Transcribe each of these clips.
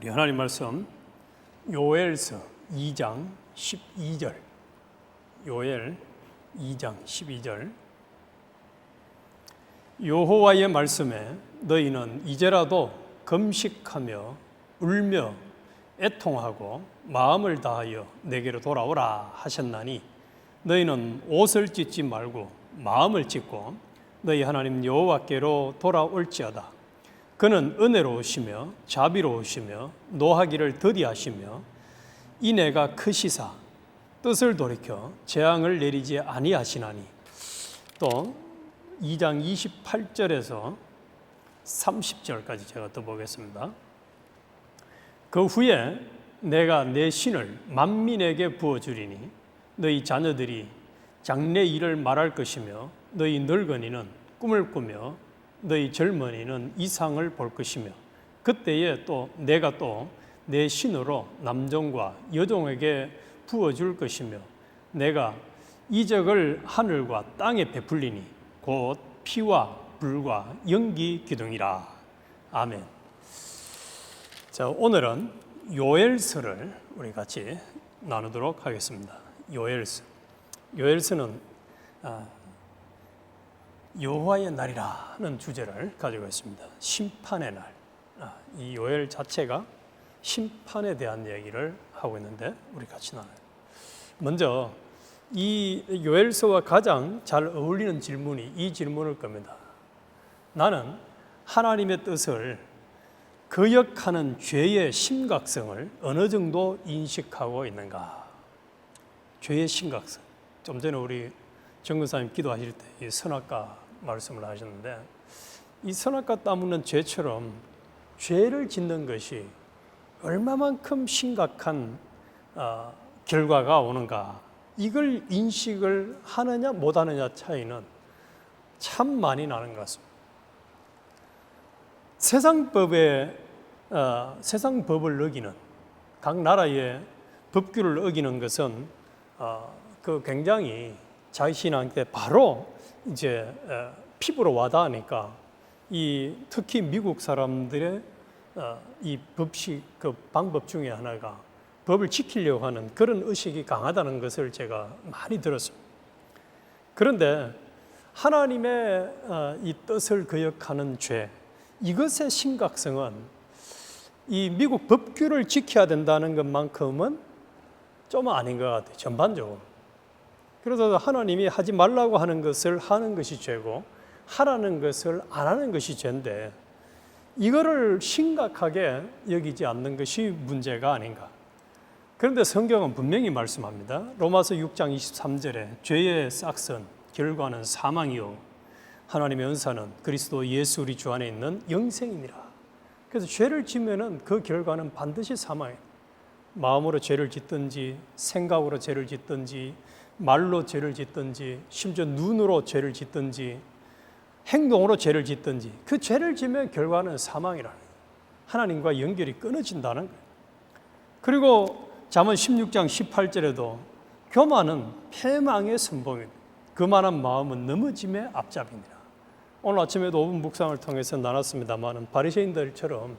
우리 하나님 말씀 요엘서 2장 12절, 요엘 2장 12절. 여호와의 말씀에 너희는 이제라도 금식하며 울며 애통하고 마음을 다하여 내게로 돌아오라 하셨나니 너희는 옷을 찢지 말고 마음을 찢고 너희 하나님 여호와께로 돌아올지어다. 그는 은혜로우시며 자비로우시며 노하기를 더디하시며 인애가 크시사 뜻을 돌이켜 재앙을 내리지 아니하시나니. 또 2장 28절에서 30절까지 제가 또 보겠습니다. 그 후에 내가 내 신을 만민에게 부어주리니 너희 자녀들이 장래 일을 말할 것이며 너희 늙은이는 꿈을 꾸며 너희 젊은이는 이상을 볼 것이며 그때에 또 내가 또 내 신으로 남종과 여종에게 부어줄 것이며 내가 이적을 하늘과 땅에 베풀리니 곧 피와 불과 연기 기둥이라. 아멘. 자, 오늘은 요엘서를 우리 같이 나누도록 하겠습니다. 요엘서는 여호와의 날이라는 주제를 가지고 있습니다. 심판의 날. 이 요엘 자체가 심판에 대한 얘기를 하고 있는데 우리 같이 나눠요. 먼저 이 요엘서와 가장 잘 어울리는 질문이 이 질문일 겁니다. 나는 하나님의 뜻을 거역하는 죄의 심각성을 어느 정도 인식하고 있는가? 죄의 심각성. 좀 전에 우리 정근사님 기도하실 때 이 선악과 말씀을 하셨는데, 이 선악과 따먹는 죄처럼 죄를 짓는 것이 얼마만큼 심각한 결과가 오는가, 이걸 인식을 하느냐 못하느냐 차이는 참 많이 나는 것 같습니다. 세상 법을 어기는, 각 나라의 법규를 어기는 것은 굉장히 자신한테 바로 이제 피부로 와닿으니까, 특히 미국 사람들의 이 방법 중에 하나가 법을 지키려고 하는 그런 의식이 강하다는 것을 제가 많이 들었습니다. 그런데 하나님의 이 뜻을 거역하는 죄, 이것의 심각성은 이 미국 법규를 지켜야 된다는 것만큼은 좀 아닌 것 같아요, 전반적으로. 그래서 하나님이 하지 말라고 하는 것을 하는 것이 죄고 하라는 것을 안 하는 것이 죄인데, 이거를 심각하게 여기지 않는 것이 문제가 아닌가. 그런데 성경은 분명히 말씀합니다. 로마서 6장 23절에 죄의 싹선 결과는 사망이요 하나님의 은사는 그리스도 예수 우리 주 안에 있는 영생이니라. 그래서 죄를 지면은 그 결과는 반드시 사망이에요. 마음으로 죄를 짓든지 생각으로 죄를 짓든지 말로 죄를 짓든지 심지어 눈으로 죄를 짓든지 행동으로 죄를 짓든지 그 죄를 지면 결과는 사망이라는 거예요. 하나님과 연결이 끊어진다는 거예요. 그리고 잠언 16장 18절에도 교만은 패망의 선봉이다. 교만한 마음은 넘어짐의 앞잡이니라. 오늘 아침에도 5분 묵상을 통해서 나눴습니다만, 바리새인들처럼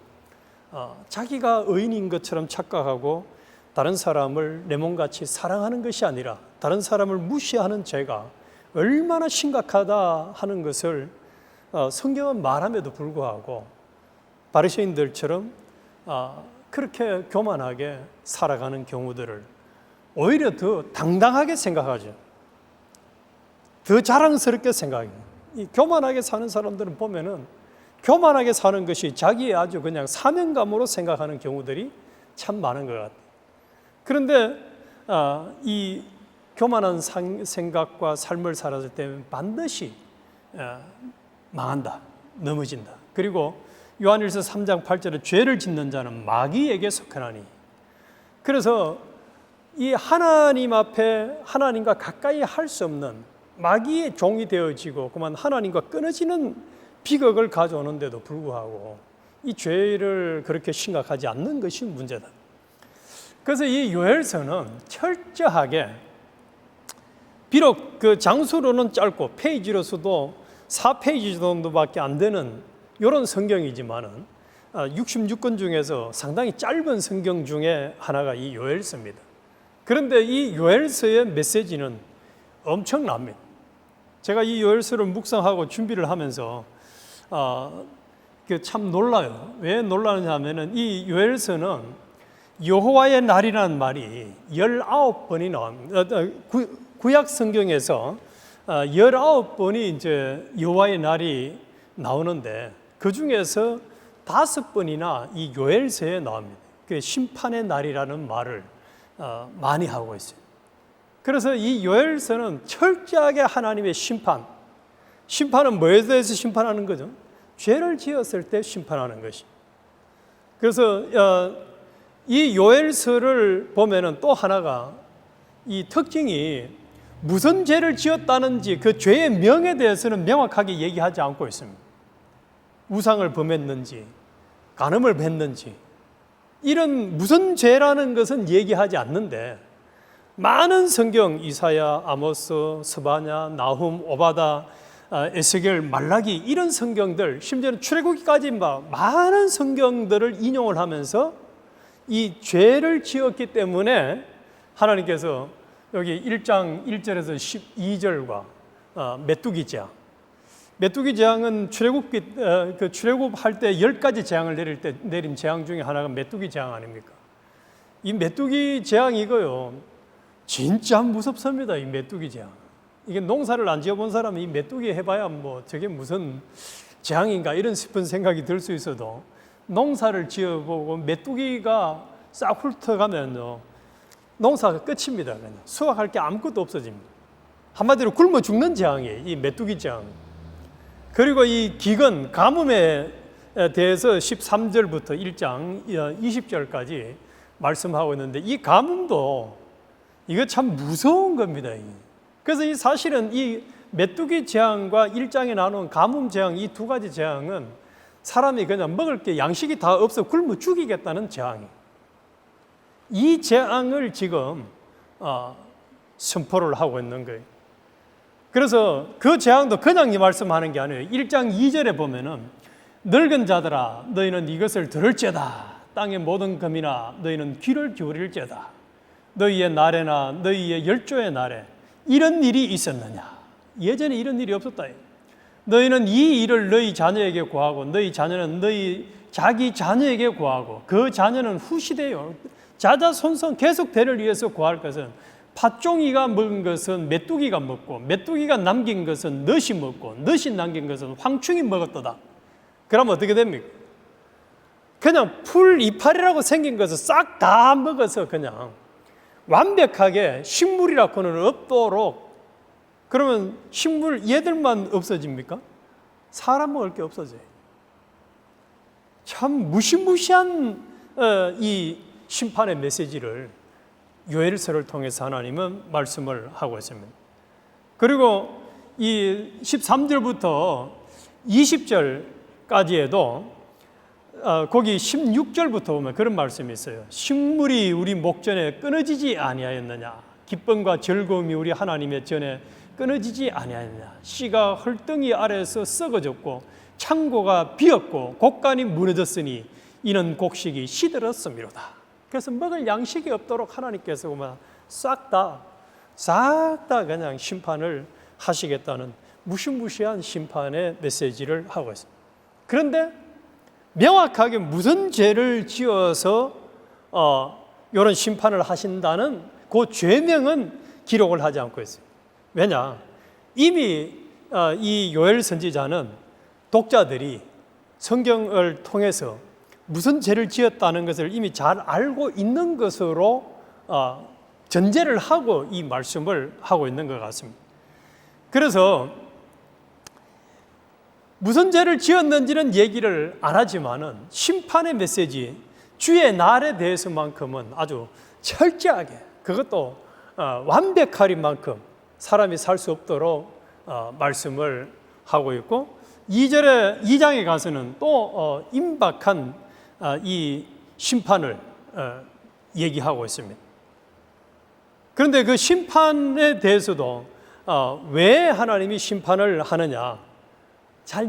자기가 의인인 것처럼 착각하고 다른 사람을 내 몸같이 사랑하는 것이 아니라 다른 사람을 무시하는 죄가 얼마나 심각하다 하는 것을 성경은 말함에도 불구하고 바리새인들처럼 그렇게 교만하게 살아가는 경우들을 오히려 더 당당하게 생각하죠. 더 자랑스럽게 생각해요. 이 교만하게 사는 사람들은 보면은 교만하게 사는 것이 자기의 아주 그냥 사명감으로 생각하는 경우들이 참 많은 것 같아요. 그런데 이 교만한 생각과 삶을 살았을 때는 반드시 망한다, 넘어진다. 그리고 요한일서 3장 8절에 죄를 짓는 자는 마귀에게 속하나니. 그래서 이 하나님 앞에 하나님과 가까이 할 수 없는 마귀의 종이 되어지고 그만 하나님과 끊어지는 비극을 가져오는데도 불구하고 이 죄를 그렇게 심각하지 않는 것이 문제다. 그래서 이 요엘서는 철저하게, 비록 그 장수로는 짧고 페이지로서도 4페이지 정도밖에 안 되는 이런 성경이지만은 66권 중에서 상당히 짧은 성경 중에 하나가 이 요엘서입니다. 그런데 이 요엘서의 메시지는 엄청납니다. 제가 이 요엘서를 묵상하고 준비를 하면서 참 놀라요. 왜 놀라느냐 하면은 이 요엘서는 여호와의 날이라는 말이 19번이 나옵니다. 구약 성경에서 19번이 이제 여호와의 날이 나오는데 그 중에서 5번이나 이 요엘서에 나옵니다. 그 심판의 날이라는 말을 많이 하고 있어요. 그래서 이 요엘서는 철저하게 하나님의 심판은 뭐에 대해서 심판하는 거죠? 죄를 지었을 때 심판하는 것이. 그래서 이 요엘서를 보면은 또 하나가 이 특징이 무슨 죄를 지었다는지 그 죄의 명에 대해서는 명확하게 얘기하지 않고 있습니다. 우상을 범했는지, 간음을 했는지, 이런 무슨 죄라는 것은 얘기하지 않는데 많은 성경, 이사야, 아모스, 스바냐, 나훔, 오바다, 에스겔, 말라기 이런 성경들, 심지어는 출애굽기까지 많은 성경들을 인용을 하면서 이 죄를 지었기 때문에 하나님께서 여기 1장 1절에서 12절과 메뚜기 재앙, 메뚜기 재앙은 출애굽할 때 10가지 재앙을 내린 재앙 중에 하나가 메뚜기 재앙 아닙니까? 이 메뚜기 재앙 이거요, 진짜 무섭습니다. 이 메뚜기 재앙. 이게 농사를 안 지어본 사람은 이 메뚜기 해봐야 뭐 저게 무슨 재앙인가 이런 싶은 생각이 들 수 있어도 농사를 지어보고 메뚜기가 싹 훑어가면요 농사가 끝입니다. 그냥 수확할 게 아무것도 없어집니다. 한마디로 굶어 죽는 재앙이에요, 이 메뚜기 재앙. 그리고 이 기근, 가뭄에 대해서 13절부터 1장 20절까지 말씀하고 있는데 이 가뭄도 이거 참 무서운 겁니다. 그래서 이 사실은 이 메뚜기 재앙과 1장에 나눈 가뭄 재앙, 이 두 가지 재앙은 사람이 그냥 먹을 게 양식이 다 없어 굶어 죽이겠다는 재앙이에요. 이 재앙을 지금 선포를 하고 있는 거예요. 그래서 그 재앙도 그냥 이 말씀하는 게 아니에요. 1장 2절에 보면은 늙은 자들아 너희는 이것을 들을지어다. 땅의 모든 금이나 너희는 귀를 기울일지어다. 너희의 날에나 너희의 열조의 날에 이런 일이 있었느냐. 예전에 이런 일이 없었다. 너희는 이 일을 너희 자녀에게 고하고 너희 자녀는 너희 자기 자녀에게 고하고 그 자녀는 후시대요. 자자손손 계속 대를 위해서 고할 것은 팥종이가 먹은 것은 메뚜기가 먹고 메뚜기가 남긴 것은 넛이 먹고 넛이 남긴 것은 황충이 먹었도다. 그러면 어떻게 됩니까? 그냥 풀 이파리라고 생긴 것을 싹 다 먹어서 그냥 완벽하게 식물이라고는 없도록. 그러면 식물 얘들만 없어집니까? 사람 먹을 게 없어져요. 참 무시무시한 이 심판의 메시지를 요엘서를 통해서 하나님은 말씀을 하고 있습니다. 그리고 이 13절부터 20절까지에도 거기 16절부터 보면 그런 말씀이 있어요. 식물이 우리 목전에 끊어지지 아니하였느냐. 기쁨과 즐거움이 우리 하나님의 전에 끊어지지 아니하였느냐. 씨가 헐덩이 아래에서 썩어졌고 창고가 비었고 곡간이 무너졌으니 이는 곡식이 시들었음이로다. 그래서 먹을 양식이 없도록 하나님께서 보면 싹 다 그냥 심판을 하시겠다는 무시무시한 심판의 메시지를 하고 있습니다. 그런데 명확하게 무슨 죄를 지어서 이런 심판을 하신다는 그 죄명은 기록을 하지 않고 있어요. 왜냐? 이미 이 요엘 선지자는 독자들이 성경을 통해서 무슨 죄를 지었다는 것을 이미 잘 알고 있는 것으로 전제를 하고 이 말씀을 하고 있는 것 같습니다. 그래서 무슨 죄를 지었는지는 얘기를 안 하지만은 심판의 메시지, 주의 날에 대해서만큼은 아주 철저하게, 그것도 완벽하리만큼 사람이 살 수 없도록 말씀을 하고 있고, 2장에 가서는 또 임박한 이 심판을 얘기하고 있습니다. 그런데 그 심판에 대해서도 왜 하나님이 심판을 하느냐 잘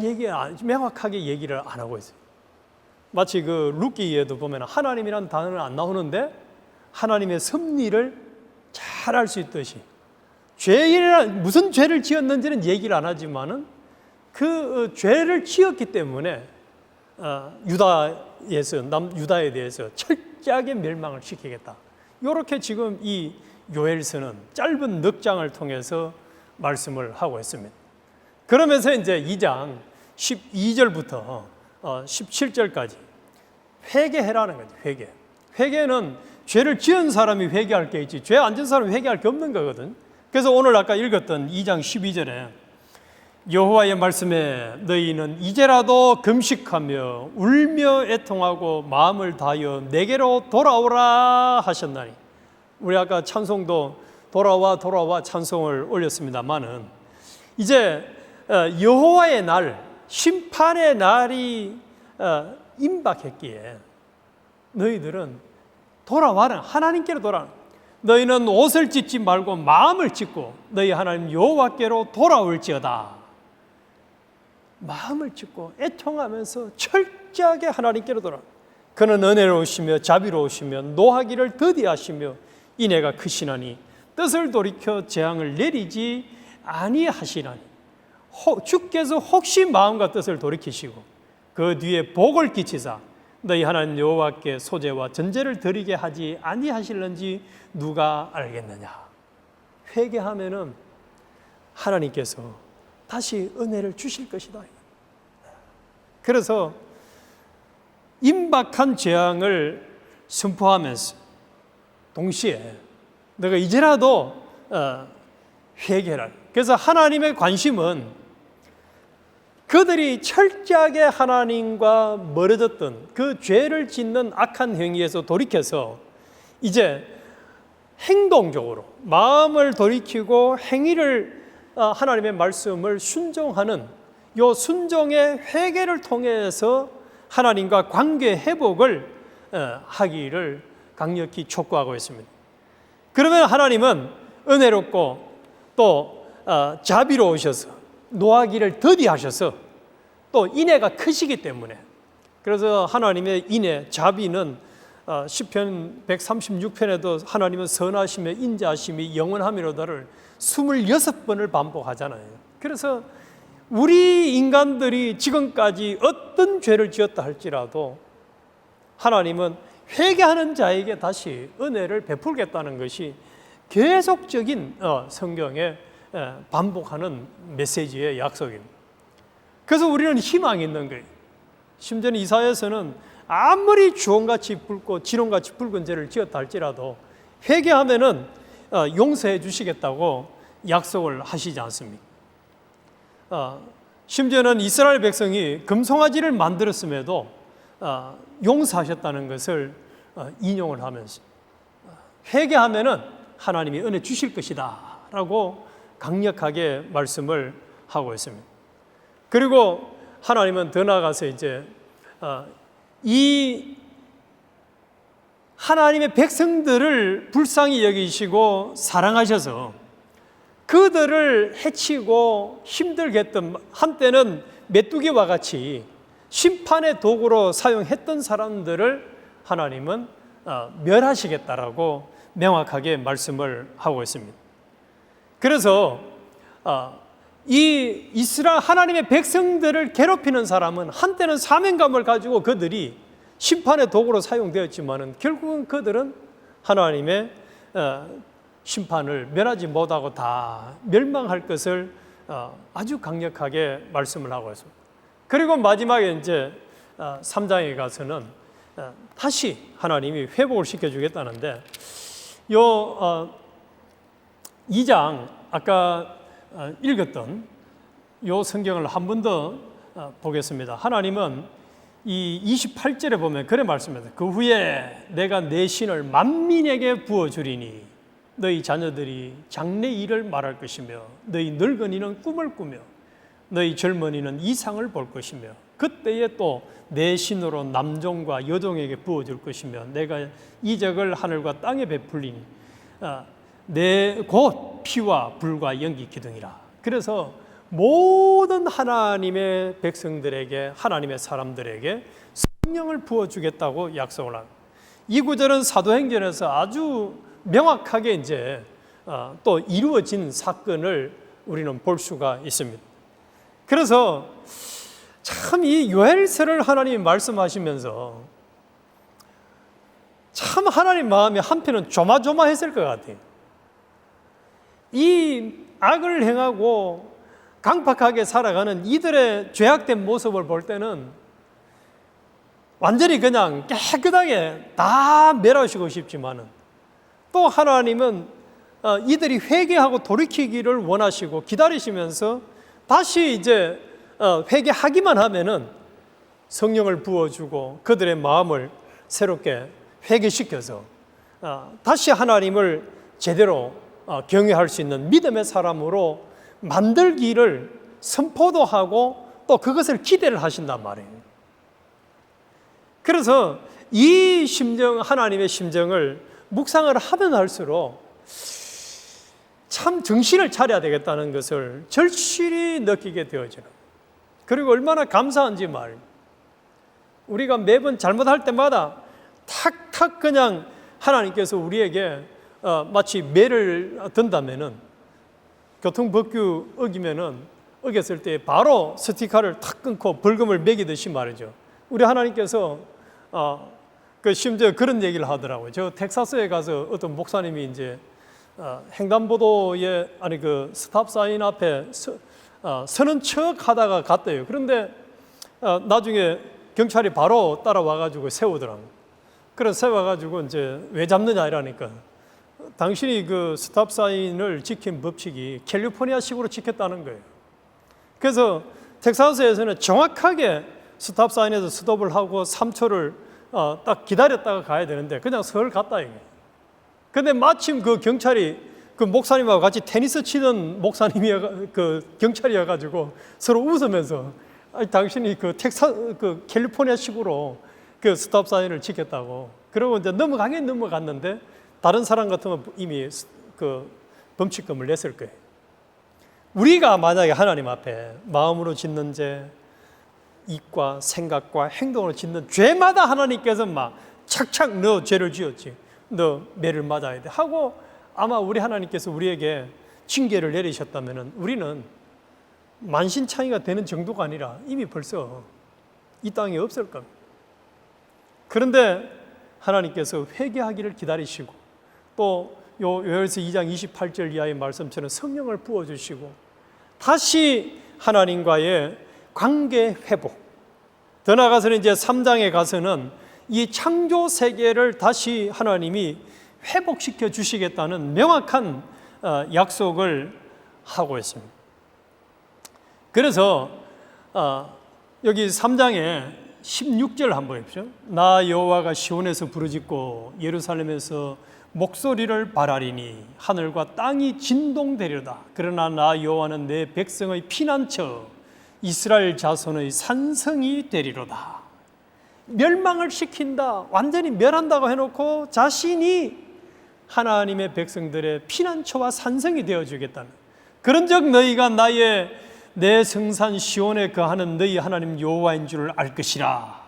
명확하게 얘기를 안 하고 있어요. 마치 그 룻기에도 보면 하나님이란 단어는 안 나오는데 하나님의 섭리를 잘 알 수 있듯이 무슨 죄를 지었는지는 얘기를 안 하지만은 그 죄를 지었기 때문에 유다에 대해서 철저하게 멸망을 시키겠다. 이렇게 지금 이 요엘서는 짧은 넉 장을 통해서 말씀을 하고 있습니다. 그러면서 이제 2장 12절부터 17절까지 회개해라는 거죠. 회개는 죄를 지은 사람이 회개할 게 있지 죄 안 지은 사람이 회개할 게 없는 거거든. 그래서 오늘 아까 읽었던 2장 12절에 여호와의 말씀에 너희는 이제라도 금식하며 울며 애통하고 마음을 다하여 내게로 돌아오라 하셨나니, 우리 아까 찬송도 돌아와 찬송을 올렸습니다마는 이제 여호와의 날, 심판의 날이 임박했기에 너희들은 돌아와라, 하나님께로 돌아와라. 너희는 옷을 찢지 말고 마음을 찢고 너희 하나님 여호와께로 돌아올지어다. 마음을 찢고 애통하면서 철저하게 하나님께로 돌아와. 그는 은혜로우시며 자비로우시며 노하기를 더디하시며 인애가 크시나니 뜻을 돌이켜 재앙을 내리지 아니하시나니, 주께서 혹시 마음과 뜻을 돌이키시고 그 뒤에 복을 끼치사 너희 하나님 여호와께 소제와 전제를 드리게 하지 아니하실는지 누가 알겠느냐. 회개하면은 하나님께서 다시 은혜를 주실 것이다. 그래서 임박한 재앙을 선포하면서 동시에 너가 이제라도 회개하라. 그래서 하나님의 관심은 그들이 철저하게 하나님과 멀어졌던 그 죄를 짓는 악한 행위에서 돌이켜서 이제 행동적으로 마음을 돌이키고 행위를 하나님의 말씀을 순종하는 요 순종의 회개를 통해서 하나님과 관계 회복을 하기를 강력히 촉구하고 있습니다. 그러면 하나님은 은혜롭고 또 자비로우셔서 노하기를 더디하셔서 또 인애가 크시기 때문에, 그래서 하나님의 인애, 자비는 시편 136편에도 하나님은 선하시며 인자하심이 영원하미로다를 26번을 반복하잖아요. 그래서 우리 인간들이 지금까지 어떤 죄를 지었다 할지라도 하나님은 회개하는 자에게 다시 은혜를 베풀겠다는 것이 계속적인 성경에 반복하는 메시지의 약속입니다. 그래서 우리는 희망이 있는 거예요. 심지어는 이사야서는 아무리 주홍같이 붉고 진홍같이 붉은 죄를 지었다 할지라도 회개하면은 용서해 주시겠다고 약속을 하시지 않습니까? 심지어는 이스라엘 백성이 금송아지를 만들었음에도 용서하셨다는 것을 인용을 하면서 회개하면은 하나님이 은혜 주실 것이다 라고 강력하게 말씀을 하고 있습니다. 그리고 하나님은 더 나아가서 이제 이 하나님의 백성들을 불쌍히 여기시고 사랑하셔서 그들을 해치고 힘들게 했던, 한때는 메뚜기와 같이 심판의 도구로 사용했던 사람들을 하나님은 멸하시겠다라고 명확하게 말씀을 하고 있습니다. 그래서 이 이스라엘 하나님의 백성들을 괴롭히는 사람은 한때는 사명감을 가지고 그들이 심판의 도구로 사용되었지만은 결국은 그들은 하나님의 심판을 면하지 못하고 다 멸망할 것을 아주 강력하게 말씀을 하고 있습니다. 그리고 마지막에 이제 3장에 가서는 다시 하나님이 회복을 시켜주겠다는데, 요 2장 아까 읽었던 요 성경을 한 번 더 보겠습니다. 하나님은 이 28절에 보면 그래 말씀합니다. 그 후에 내가 내 신을 만민에게 부어주리니 너희 자녀들이 장래 일을 말할 것이며 너희 늙은이는 꿈을 꾸며 너희 젊은이는 이상을 볼 것이며 그때에 또 내 신으로 남종과 여종에게 부어줄 것이며 내가 이적을 하늘과 땅에 베풀리니 내 곧 피와 불과 연기 기둥이라. 그래서 모든 하나님의 백성들에게, 하나님의 사람들에게 성령을 부어주겠다고 약속을 합니다. 이 구절은 사도행전에서 아주 명확하게 이제 또 이루어진 사건을 우리는 볼 수가 있습니다. 그래서 참 이 요엘서를 하나님이 말씀하시면서 참 하나님 마음이 한편은 조마조마했을 것 같아요. 이 악을 행하고 강팍하게 살아가는 이들의 죄악된 모습을 볼 때는 완전히 그냥 깨끗하게 다 멸하시고 싶지만은 또 하나님은 이들이 회개하고 돌이키기를 원하시고 기다리시면서 다시 이제 회개하기만 하면은 성령을 부어주고 그들의 마음을 새롭게 회개시켜서 다시 하나님을 제대로 경외할 수 있는 믿음의 사람으로 만들기를 선포도 하고 또 그것을 기대를 하신단 말이에요. 그래서 이 심정, 하나님의 심정을 묵상을 하면 할수록 참 정신을 차려야 되겠다는 것을 절실히 느끼게 되어지는, 그리고 얼마나 감사한지 말이에요. 우리가 매번 잘못할 때마다 탁탁 그냥 하나님께서 우리에게 마치 매를 든다면은, 교통법규 어기면은 어겼을 때 바로 스티커를 탁 끊고 벌금을 매기듯이 말이죠. 우리 하나님께서 심지어 그런 얘기를 하더라고요. 저 텍사스에 가서 어떤 목사님이 이제 횡단보도에 그 스탑 사인 앞에 서는 척 하다가 갔대요. 그런데 나중에 경찰이 바로 따라와가지고 세우더라고요. 그래서 세워가지고 이제 왜 잡느냐 이러니까, 당신이 그 스탑 사인을 지킨 법칙이 캘리포니아식으로 지켰다는 거예요. 그래서 텍사스에서는 정확하게 스탑 사인에서 스톱을 하고 3초를 딱 기다렸다가 가야 되는데 그냥 서울 갔다 이게. 근데 마침 그 경찰이 그 목사님하고 같이 테니스 치던 목사님이 그 경찰이어가지고 서로 웃으면서, 아니, 당신이 그 캘리포니아식으로 그 스탑 사인을 지켰다고. 그러고 이제 넘어가긴 넘어갔는데 다른 사람 같으면 이미 그 범칙금을 냈을 거예요. 우리가 만약에 하나님 앞에 마음으로 짓는 죄, 입과 생각과 행동으로 짓는 죄마다 하나님께서 막 착착 너 죄를 지었지, 너 매를 맞아야 돼 하고 아마 우리 하나님께서 우리에게 징계를 내리셨다면 우리는 만신창이가 되는 정도가 아니라 이미 벌써 이 땅에 없을 겁니다. 그런데 하나님께서 회개하기를 기다리시고 또 요엘서 2장 28절 이하의 말씀처럼 성령을 부어주시고 다시 하나님과의 관계 회복, 더 나아가서는 이제 3장에 가서는 이 창조 세계를 다시 하나님이 회복시켜 주시겠다는 명확한 약속을 하고 있습니다. 그래서 여기 3장에 16절 한번 보십시오. 나 여호와가 시온에서 부르짖고 예루살렘에서 목소리를 발하리니 하늘과 땅이 진동되리로다. 그러나 나 여호와는 내 백성의 피난처 이스라엘 자손의 산성이 되리로다. 멸망을 시킨다, 완전히 멸한다고 해놓고 자신이 하나님의 백성들의 피난처와 산성이 되어주겠다는, 그런즉 너희가 내 성산 시온에 거하는 너희 하나님 여호와인 줄을 알 것이라.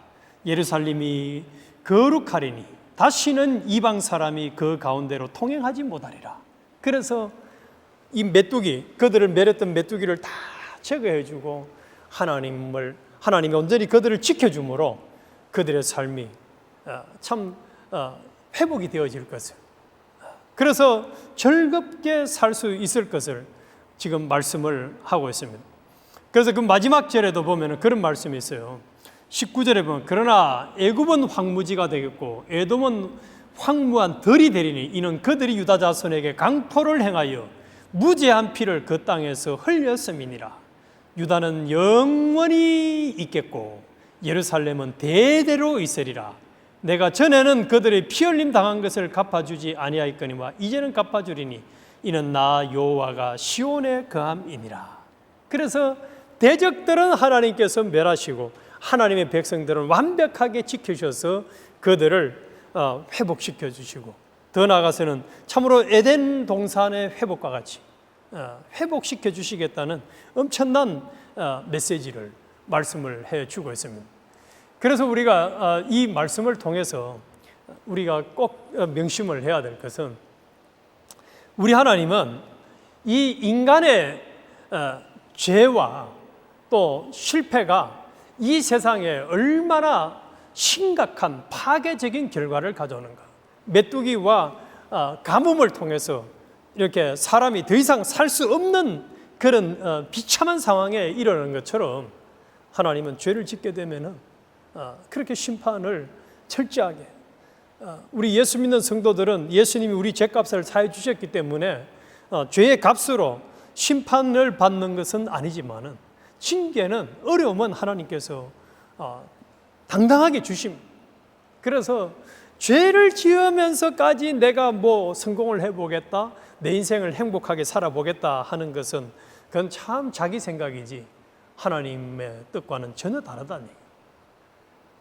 예루살렘이 거룩하리니 다시는 이방 사람이 그 가운데로 통행하지 못하리라. 그래서 이 메뚜기, 그들을 매렸던 메뚜기를 다 제거해주고 하나님이 온전히 그들을 지켜주므로 그들의 삶이 참 회복이 되어질 것을, 그래서 즐겁게 살 수 있을 것을 지금 말씀을 하고 있습니다. 그래서 그 마지막 절에도 보면 그런 말씀이 있어요. 19절에 보면 그러나 애굽은 황무지가 되겠고 에돔은 황무한 들이 되리니 이는 그들이 유다 자손에게 강포를 행하여 무죄한 피를 그 땅에서 흘렸음이니라. 유다는 영원히 있겠고 예루살렘은 대대로 있으리라. 내가 전에는 그들의 피 흘림 당한 것을 갚아주지 아니하였거니와 이제는 갚아주리니 이는 나 여호와가 시온에 거함이니라. 그래서 대적들은 하나님께서 멸하시고 하나님의 백성들은 완벽하게 지키셔서 그들을 회복시켜 주시고, 더 나아가서는 참으로 에덴 동산의 회복과 같이 회복시켜 주시겠다는 엄청난 메시지를 말씀을 해주고 있습니다. 그래서 우리가 이 말씀을 통해서 우리가 꼭 명심을 해야 될 것은, 우리 하나님은 이 인간의 죄와 또 실패가 이 세상에 얼마나 심각한 파괴적인 결과를 가져오는가. 메뚜기와 가뭄을 통해서 이렇게 사람이 더 이상 살 수 없는 그런 비참한 상황에 이르는 것처럼, 하나님은 죄를 짓게 되면은 그렇게 심판을 철저하게, 우리 예수 믿는 성도들은 예수님이 우리 죄값을 사해 주셨기 때문에 죄의 값으로 심판을 받는 것은 아니지만은, 징계는, 어려움은 하나님께서 당당하게 주십니다. 그래서 죄를 지으면서까지 내가 뭐 성공을 해보겠다, 내 인생을 행복하게 살아보겠다 하는 것은 그건 참 자기 생각이지 하나님의 뜻과는 전혀 다르다니.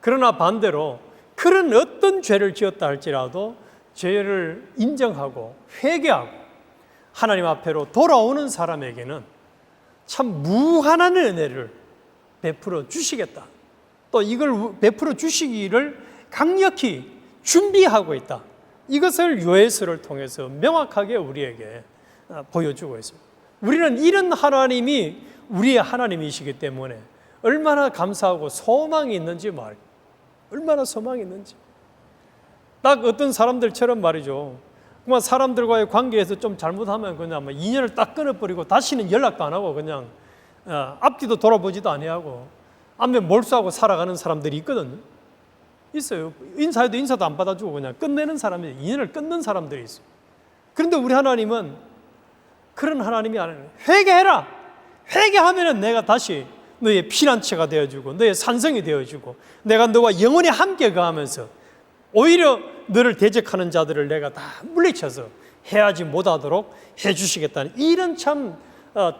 그러나 반대로 그런 어떤 죄를 지었다 할지라도 죄를 인정하고 회개하고 하나님 앞으로 돌아오는 사람에게는 참 무한한 은혜를 베풀어 주시겠다, 또 이걸 베풀어 주시기를 강력히 준비하고 있다, 이것을 요에스를 통해서 명확하게 우리에게 보여주고 있습니다. 우리는 이런 하나님이 우리의 하나님이시기 때문에 얼마나 감사하고 소망이 있는지 말, 얼마나 소망이 있는지. 딱 어떤 사람들처럼 말이죠, 그만 사람들과의 관계에서 좀 잘못하면 그냥 인연을 딱 끊어버리고 다시는 연락도 안 하고 그냥 앞뒤도 돌아보지도 아니하고 앞에 몰수하고 살아가는 사람들이 있거든요. 있어요. 인사해도 인사도 안 받아주고 그냥 끝내는 사람이, 인연을 끊는 사람들이 있어요. 그런데 우리 하나님은 그런 하나님이 아니에요. 회개해라. 회개하면은 내가 다시 너의 피난처가 되어주고 너의 산성이 되어주고 내가 너와 영원히 함께 가하면서 오히려 너를 대적하는 자들을 내가 다 물리쳐서 해하지 못하도록 해주시겠다는, 이런 참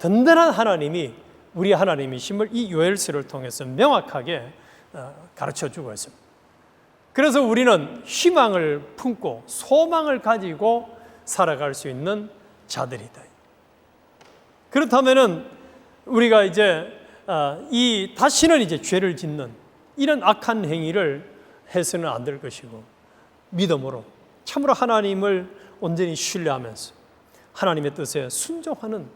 든든한 하나님이 우리 하나님이심을 이 요엘서를 통해서 명확하게 가르쳐주고 있습니다. 그래서 우리는 희망을 품고 소망을 가지고 살아갈 수 있는 자들이다. 그렇다면은 우리가 이제 다시는 이제 죄를 짓는 이런 악한 행위를 해서는 안 될 것이고, 믿음으로 참으로 하나님을 온전히 신뢰하면서 하나님의 뜻에 순종하는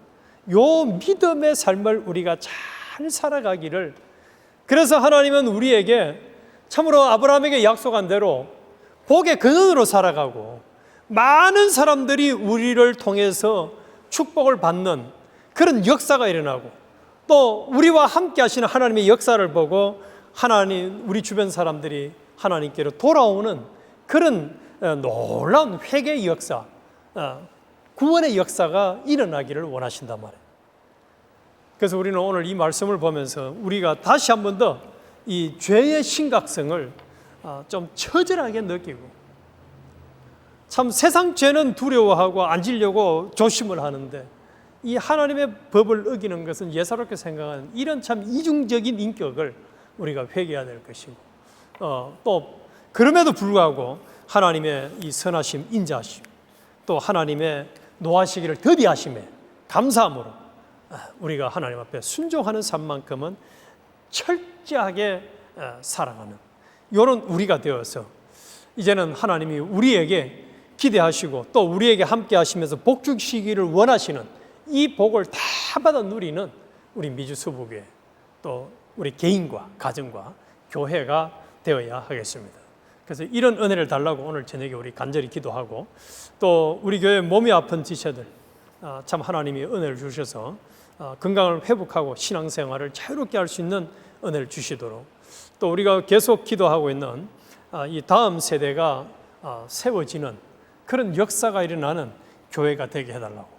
요 믿음의 삶을 우리가 잘 살아가기를, 그래서 하나님은 우리에게 참으로 아브라함에게 약속한 대로 복의 근원으로 살아가고 많은 사람들이 우리를 통해서 축복을 받는 그런 역사가 일어나고, 또 우리와 함께 하시는 하나님의 역사를 보고 하나님, 우리 주변 사람들이 하나님께로 돌아오는 그런 놀라운 회개의 역사, 구원의 역사가 일어나기를 원하신단 말이에요. 그래서 우리는 오늘 이 말씀을 보면서 우리가 다시 한 번 더 이 죄의 심각성을 좀 처절하게 느끼고, 참 세상 죄는 두려워하고 안 지려고 조심을 하는데 이 하나님의 법을 어기는 것은 예사롭게 생각하는 이런 참 이중적인 인격을 우리가 회개해야 될 것이고, 또 그럼에도 불구하고 하나님의 이 선하심, 인자하심, 또 하나님의 노하시기를 더디하심에 감사함으로 우리가 하나님 앞에 순종하는 삶만큼은 철저하게 살아가는 이런 우리가 되어서, 이제는 하나님이 우리에게 기대하시고 또 우리에게 함께 하시면서 복 주시기를 원하시는 이 복을 다 받아 누리는 우리 미주수부교회, 또 우리 개인과 가정과 교회가 되어야 하겠습니다. 그래서 이런 은혜를 달라고 오늘 저녁에 우리 간절히 기도하고, 또 우리 교회 몸이 아픈 지체들 참 하나님이 은혜를 주셔서 건강을 회복하고 신앙생활을 자유롭게 할 수 있는 은혜를 주시도록, 또 우리가 계속 기도하고 있는 이 다음 세대가 세워지는 그런 역사가 일어나는 교회가 되게 해달라고,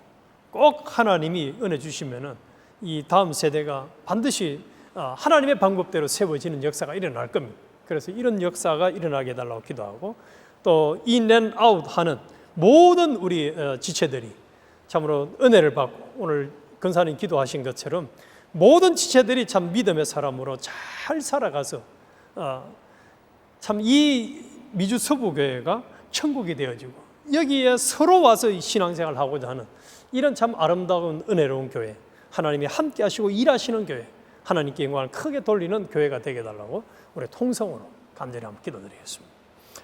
꼭 하나님이 은혜 주시면은 이 다음 세대가 반드시 하나님의 방법대로 세워지는 역사가 일어날 겁니다. 그래서 이런 역사가 일어나게 해달라고 기도하고, 또 인 앤 아웃 하는 모든 우리 지체들이 참으로 은혜를 받고, 오늘 근사님 기도하신 것처럼 모든 지체들이 참 믿음의 사람으로 잘 살아가서 참 이 미주 서부교회가 천국이 되어지고 여기에 서로 와서 신앙생활을 하고자 하는 이런 참 아름다운 은혜로운 교회, 하나님이 함께 하시고 일하시는 교회, 하나님께 영광을 크게 돌리는 교회가 되게 해달라고 우리 통성으로 간절히 한번 기도드리겠습니다.